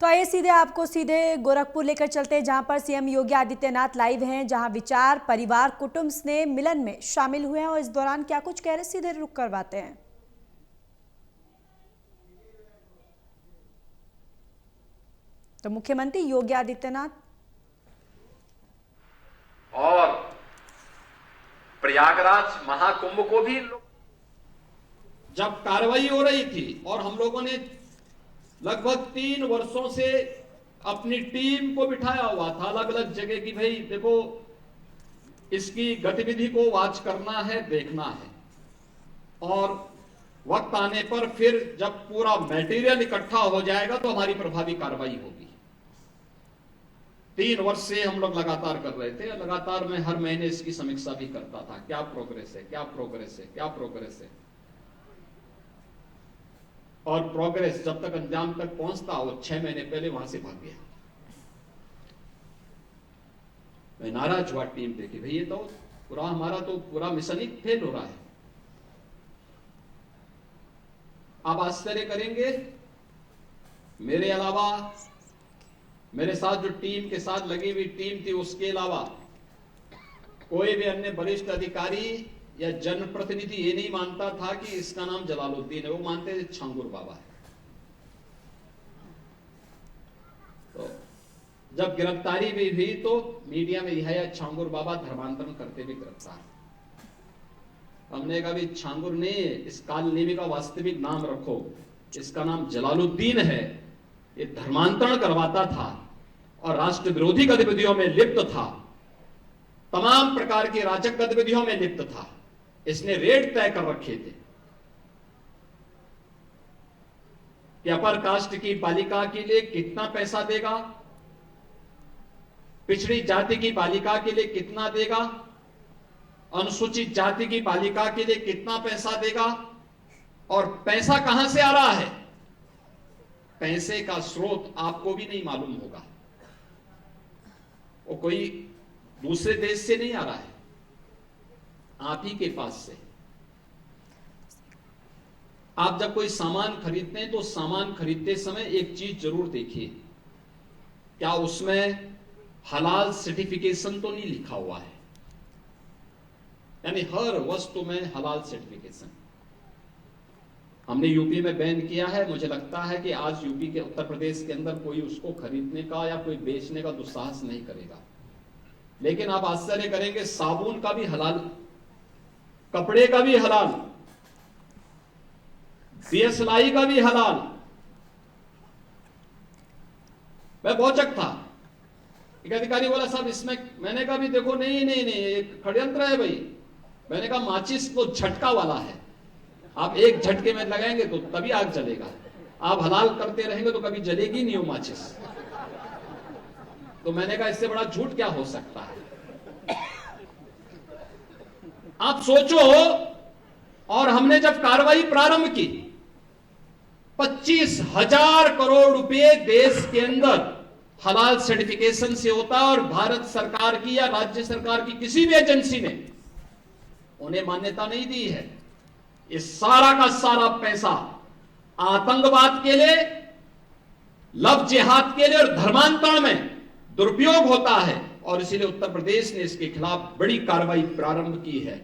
तो आइए सीधे गोरखपुर लेकर चलते हैं, जहां पर सीएम योगी आदित्यनाथ लाइव हैं, जहां विचार परिवार कुटुंब स्नेह मिलन में शामिल हुए हैं और इस दौरान क्या कुछ कह रहे, सीधे रुक करवाते हैं। तो मुख्यमंत्री योगी आदित्यनाथ और प्रयागराज महाकुंभ को भी जब कार्रवाई हो रही थी और हम लोगों ने लगभग 3 वर्षों से अपनी टीम को बिठाया हुआ था अलग अलग जगह की, भाई देखो इसकी गतिविधि को वॉच करना है, देखना है, और वक्त आने पर फिर जब पूरा मटेरियल इकट्ठा हो जाएगा तो हमारी प्रभावी कार्रवाई होगी। 3 वर्ष से हम लोग लगातार कर रहे थे, लगातार मैं हर महीने इसकी समीक्षा भी करता था, क्या प्रोग्रेस है, क्या प्रोग्रेस है, क्या प्रोग्रेस है। और प्रोग्रेस जब तक अंजाम तक पहुंचता, वो 6 महीने पहले वहां से भाग गया। मैं नाराज हुआ टीम देखी, भाई ये तो हमारा तो पूरा मिशन ही फेल हो रहा है। आप आश्चर्य करेंगे, मेरे अलावा मेरे साथ जो टीम के साथ लगी हुई टीम थी, उसके अलावा कोई भी अन्य वरिष्ठ अधिकारी या जनप्रतिनिधि ये नहीं मानता था कि इसका नाम जलालुद्दीन है, वो मानते थे छांगुर बाबा है। तो जब गिरफ्तारी भी हुई तो मीडिया में यह है छांगुर बाबा धर्मांतरण करते हुए गिरफ्तार। हमने कहा भी छांगुर ने इस कालनेमी का वास्तविक नाम रखो, इसका नाम जलालुद्दीन है। ये धर्मांतरण करवाता था और राष्ट्र विरोधी गतिविधियों में लिप्त था, तमाम प्रकार की राजक गतिविधियों में लिप्त था। इसने रेट तय कर रखे थे कि अपर कास्ट की बालिका के लिए कितना पैसा देगा, पिछड़ी जाति की बालिका के लिए कितना देगा, अनुसूचित जाति की बालिका के लिए कितना पैसा देगा, और पैसा कहां से आ रहा है। पैसे का स्रोत आपको भी नहीं मालूम होगा, वो कोई दूसरे देश से नहीं आ रहा है, आप ही के पास से। आप जब कोई सामान खरीदते हैं तो सामान खरीदते समय एक चीज जरूर देखिए, क्या उसमें हलाल सर्टिफिकेशन तो नहीं लिखा हुआ है। यानी हर वस्तु में हलाल सर्टिफिकेशन। हमने यूपी में बैन किया है, मुझे लगता है कि आज यूपी के उत्तर प्रदेश के अंदर कोई उसको खरीदने का या कोई बेचने का दुस्साहस नहीं करेगा। लेकिन आप आश्चर्य करेंगे, साबुन का भी हलाल, कपड़े का भी हलाल, सिलाई का भी हलाल। मैं भौचक था, एक अधिकारी बोला साहब इसमें, मैंने कहा भी देखो नहीं नहीं नहीं, एक षड्यंत्र है भाई। मैंने कहा माचिस तो झटका वाला है, आप एक झटके में लगाएंगे तो तभी आग जलेगा, आप हलाल करते रहेंगे तो कभी जलेगी नहीं वो माचिस। तो मैंने कहा इससे बड़ा झूठ क्या हो सकता है। आप सोचो, और हमने जब कार्रवाई प्रारंभ की, 25,000 करोड़ रुपए देश के अंदर हलाल सर्टिफिकेशन से होता है, और भारत सरकार की या राज्य सरकार की किसी भी एजेंसी ने उन्हें मान्यता नहीं दी है। इस सारा का सारा पैसा आतंकवाद के लिए, लव जिहाद के लिए और धर्मांतरण में दुरुपयोग होता है, और इसीलिए उत्तर प्रदेश ने इसके खिलाफ बड़ी कार्रवाई प्रारंभ की है।